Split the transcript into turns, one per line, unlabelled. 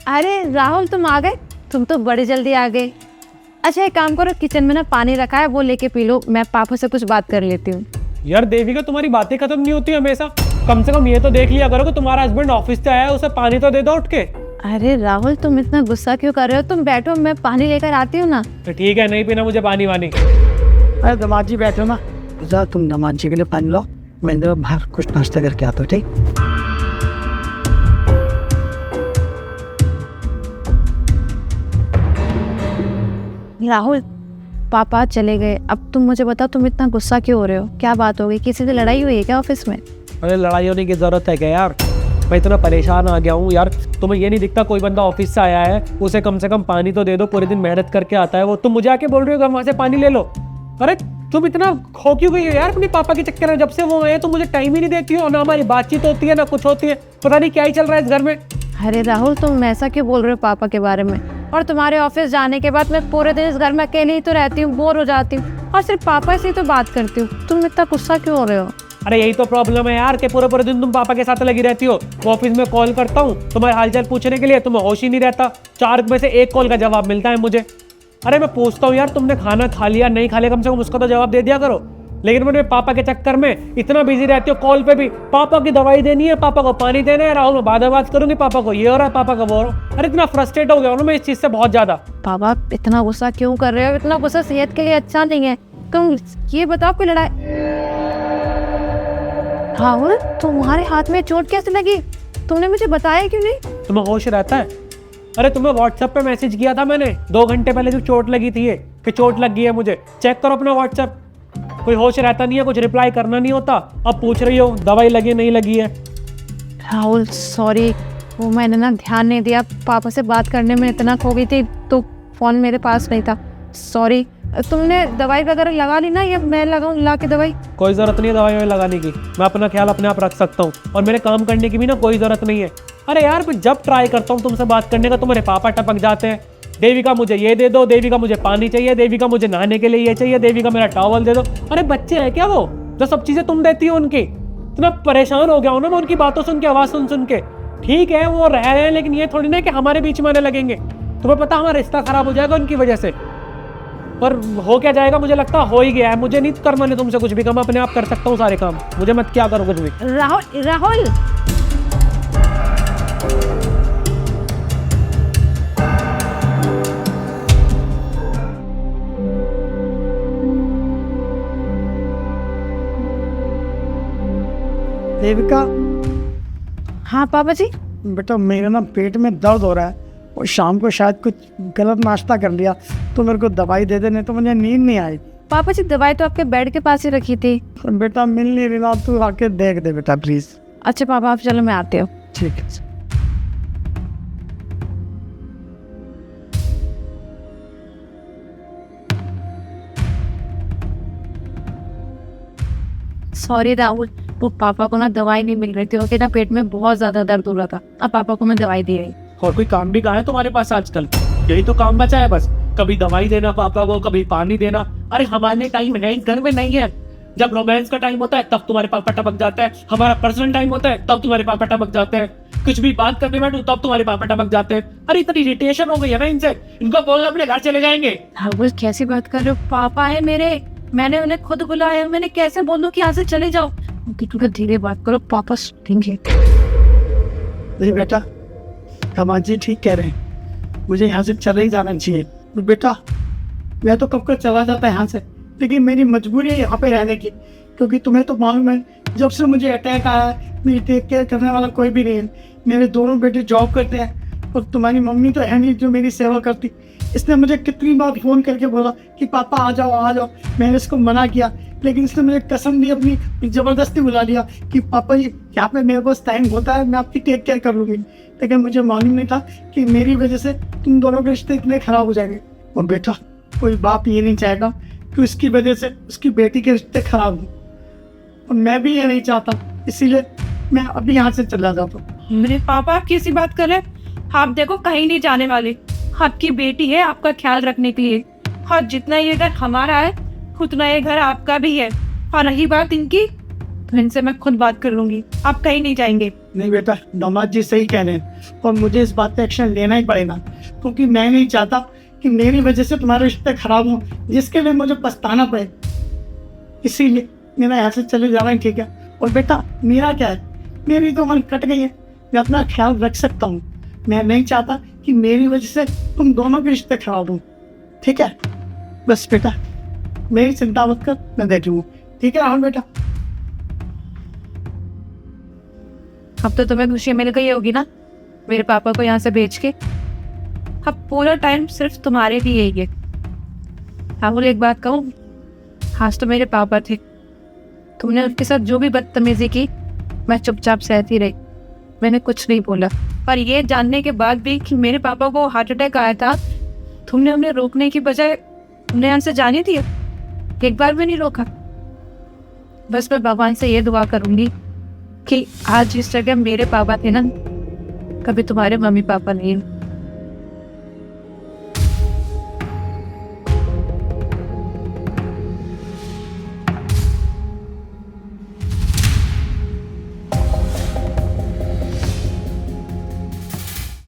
अरे राहुल, तुम आ गए? तुम तो बड़ी जल्दी आ गए। अच्छा एक काम करो, किचन में ना पानी रखा है, वो लेके पी लो, मैं पापा से कुछ बात कर लेती हूँ।
यार देविका, तुम्हारी बातें खत्म नहीं होती हमेशा। कम से कम ये तो देख लिया करो कि तुम्हारा हस्बैंड ऑफिस से आया है, उसे पानी तो दे दो उठ के।
अरे राहुल, तुम इतना गुस्सा क्यों कर रहे हो? तुम बैठो, मैं पानी लेकर आती हूँ ना।
तो ठीक है, नहीं पीना मुझे पानी वानी।
अरे दामाद जी बैठो ना, जा तुम दामाद जी के लिए पानी लो, मैं जरा बाहर कुछ नाश्ता करके आता हूँ। ठीक।
राहुल, पापा चले गए, अब तुम मुझे बताओ, तुम इतना गुस्सा क्यों हो रहे हो? क्या बात हो गई? किसी से लड़ाई हुई है क्या ऑफिस में?
अरे लड़ाई होने की जरूरत है क्या यार? मैं इतना परेशान आ गया हूँ यार। तुम्हें ये नहीं दिखता कोई बंदा ऑफिस से आया है, उसे कम से कम पानी तो दे दो, पूरे दिन मेहनत करके आता है वो, तुम मुझे आके बोल रहे हो कि वहां से पानी ले लो। अरे तुम इतना खो क्यों गई हो यार अपने पापा के चक्कर में? जब से वो आए तो मुझे टाइम ही नहीं देती हो, ना हमारी बातचीत होती है ना कुछ होती है, पता नहीं क्या ही चल रहा है इस घर में।
अरे राहुल, तुम ऐसा क्यों बोल रहे हो पापा के बारे में? और तुम्हारे ऑफिस जाने के बाद मैं पूरे दिन इस घर में अकेले ही तो रहती हूँ, बोर हो जाती हूँ, और सिर्फ पापा से ही तो बात करती हूँ। तुम इतना गुस्सा क्यों हो रहे हो?
अरे यही तो प्रॉब्लम है यार कि पूरे पूरे दिन तुम पापा के साथ लगी रहती हो। ऑफिस में कॉल करता हूँ तुम्हारे हालचाल पूछने के लिए, तुम्हें होश ही नहीं रहता। 4 में से 1 कॉल का जवाब मिलता है मुझे। अरे मैं पूछता हूँ यार तुमने खाना खा लिया नहीं खा लिया, कम से कम उसका तो जवाब दे दिया करो। लेकिन मेरे पापा के चक्कर में इतना बिजी रहती हो, कॉल पे भी पापा की दवाई देनी है, पापा को पानी देना है, राहुल मैं बाद में बात करूंगी, पापा को ये हो रहा है, पापा का वो हो रहा है। अरे इतना फ्रस्ट्रेट हो गया हूं ना मैं इस चीज से बहुत ज्यादा।
पापा इतना गुस्सा क्यों कर रहे हो? इतना गुस्सा सेहत के लिए अच्छा नहीं है। तुम ये बताओ, कोई लड़ाई? राहुल, तुम्हारे हाथ में चोट कैसे लगी? तुमने मुझे बताया क्यों नहीं?
तुम्हें होश रहता है? अरे तुम्हें व्हाट्सएप पे मैसेज किया था मैंने 2 घंटे पहले, जो चोट लगी थी ये कि चोट लग गई है मुझे, चेक करो अपना व्हाट्सएप। कोई होश रहता नहीं है, कुछ रिप्लाई करना नहीं होता, अब पूछ रही हो दवाई लगी नहीं लगी है।
राहुल सॉरी, वो मैंने ना ध्यान नहीं दिया, पापा से बात करने में इतना खो गई थी तो फोन मेरे पास नहीं था, सॉरी। तुमने दवाई वगैरह लगा ली ना, या मैं लगाऊं ला के दवाई?
कोई जरूरत नहीं है दवाई ववाई लगाने की, मैं अपना ख्याल अपने आप रख सकता हूँ, और मेरे काम करने की भी ना कोई जरूरत नहीं है। अरे यार मैं जब ट्राई करता हूँ तुमसे बात करने का, तुम्हारे पापा टपक जाते हैं, देविका मुझे ये दे दो, देविका मुझे पानी चाहिए, देविका मुझे नहाने के लिए ये चाहिए, देविका मेरा टॉवल दे दो। अरे बच्चे हैं क्या वो, जो सब चीजें तुम देती हो उनकी? इतना परेशान हो गया हूं ना मैं उनकी बातों सुन के, आवाज सुन सुन के। ठीक है वो रह रहे हैं, लेकिन ये थोड़ी ना कि हमारे बीच में आने लगेंगे। तुम्हें पता हमारा रिश्ता खराब हो जाएगा उनकी वजह से, और हो क्या जाएगा मुझे लगता हो ही गया है। मुझे नहीं करना नहीं तुमसे कुछ भी काम, अपने आप कर सकता हूँ सारे काम, मुझे मत क्या करो कुछ भी।
राहुल, राहुल
देविका,
हाँ पापा जी।
बेटा मेरे ना पेट में दर्द हो रहा है, और शाम को शायद कुछ गलत नाश्ता कर लिया, तो मेरे को दवाई दे देने, तो मुझे नींद नहीं आई।
पापा जी दवाई तो आपके बेड के पास ही रखी थी।
बेटा मिल नहीं रही, तू आके देख दे बेटा प्लीज।
अच्छा पापा, आप चलो मैं आती हूँ।
ठीक है।
सॉरी राहुल, वो पापा को ना दवाई नहीं मिल रही थी, उनके ना पेट में बहुत ज्यादा दर्द हो रहा था, अब पापा को मैं दवाई दे रही।
और कोई काम भी कहाँ है तुम्हारे पास आजकल? यही तो काम बचा है बस, कभी दवाई देना पापा को, कभी पानी देना। अरे हमारे टाइम है इस घर में नहीं है। जब रोमांस का टाइम होता है तब तुम्हारे पापा टपक जाता है, हमारा पर्सनल टाइम होता है तब तुम्हारे पापा टपक जाते हैं, कुछ भी बात करने बैठो तब तुम्हारे पापा टपक जाते हैं। अरे इतनी इरिटेशन हो गई है ना इनसे, इनको बोलना अपने घर चले जाएंगे।
राहुल कैसी बात कर रहे हो? पापा है मेरे, मैंने उन्हें खुद बुलाया, मैंने कैसे बोलूं कि यहाँ से चले जाओ? धीरे बात करो, पापा सुनेंगे।
नहीं बेटा, दामाद जी ठीक कह रहे हैं, मुझे यहाँ से चले ही जाना चाहिए। बेटा मैं तो कब का चला जाता है यहाँ से, लेकिन मेरी मजबूरी है यहाँ पे रहने की, क्योंकि तुम्हें तो मालूम है जब से मुझे अटैक आया है मेरी टेक केयर करने वाला कोई भी नहीं है। मेरे दोनों बेटे जॉब करते हैं, और तुम्हारी मम्मी तो है नहीं जो मेरी सेवा करती। इसने मुझे कितनी बार फ़ोन करके बोला कि पापा आ जाओ आ जाओ, मैंने इसको मना किया, लेकिन इसने मुझे कसम दी अपनी, ज़बरदस्ती बुला लिया कि पापा जी यहाँ पे मेरे पास टाइम होता है, मैं आपकी टेक केयर कर लूँगी। लेकिन मुझे मालूम नहीं था कि मेरी वजह से तुम दोनों के रिश्ते इतने ख़राब हो जाएंगे। और बेटा कोई बाप ये नहीं चाहेगा कि उसकी वजह से उसकी बेटी के रिश्ते खराब हों, और मैं भी ये नहीं चाहता, इसीलिए मैं अभी यहाँ से चला जाता हूँ।
मेरे पापा आप कैसी बात कर रहे हैं? आप देखो कहीं नहीं जाने वाले, आपकी बेटी है आपका ख्याल रखने के लिए, और जितना ये घर हमारा है उतना ये घर आपका भी है। और रही बात इनकी, तो इनसे मैं खुद बात कर लूंगी, आप कहीं नहीं जाएंगे।
नहीं बेटा, दामाद जी सही कह रहे हैं और मुझे इस बात पे एक्शन लेना ही पड़ेगा, क्योंकि मैं नहीं चाहता कि मेरी वजह से तुम्हारे रिश्ते खराब हों, जिसके लिए मुझे पछताना पड़े। इसीलिए मेरा यहाँ से चले जाना ही ठीक है। और बेटा मेरा क्या है, मेरी तो उम्र कट गई है, मैं अपना ख्याल रख सकता हूँ। मैं नहीं चाहता कि मेरी वजह से तुम दोनों के रिश्ते खराब हों, ठीक है? बस बेटा मेरी चिंता मत कर, मैं देख लूँगा, ठीक है राहुल बेटा?
अब तो तुम्हें खुशी मिल गई होगी ना मेरे पापा को यहाँ से भेज के।
अब पूरा टाइम सिर्फ तुम्हारे लिए ही है।
राहुल एक बात कहूँ, आज तो मेरे पापा थे, तुमने उनके साथ जो भी बदतमीजी की मैं चुपचाप सहती रही, मैंने कुछ नहीं बोला।
पर ये जानने के बाद भी कि मेरे पापा को हार्ट अटैक आया था, तुमने उन्हें रोकने की बजाय उन्हें यहाँ से जाने दिया,
एक बार भी नहीं रोका। बस मैं भगवान से ये दुआ करूंगी कि आज जिस जगह मेरे पापा थे ना, कभी तुम्हारे मम्मी पापा नहीं।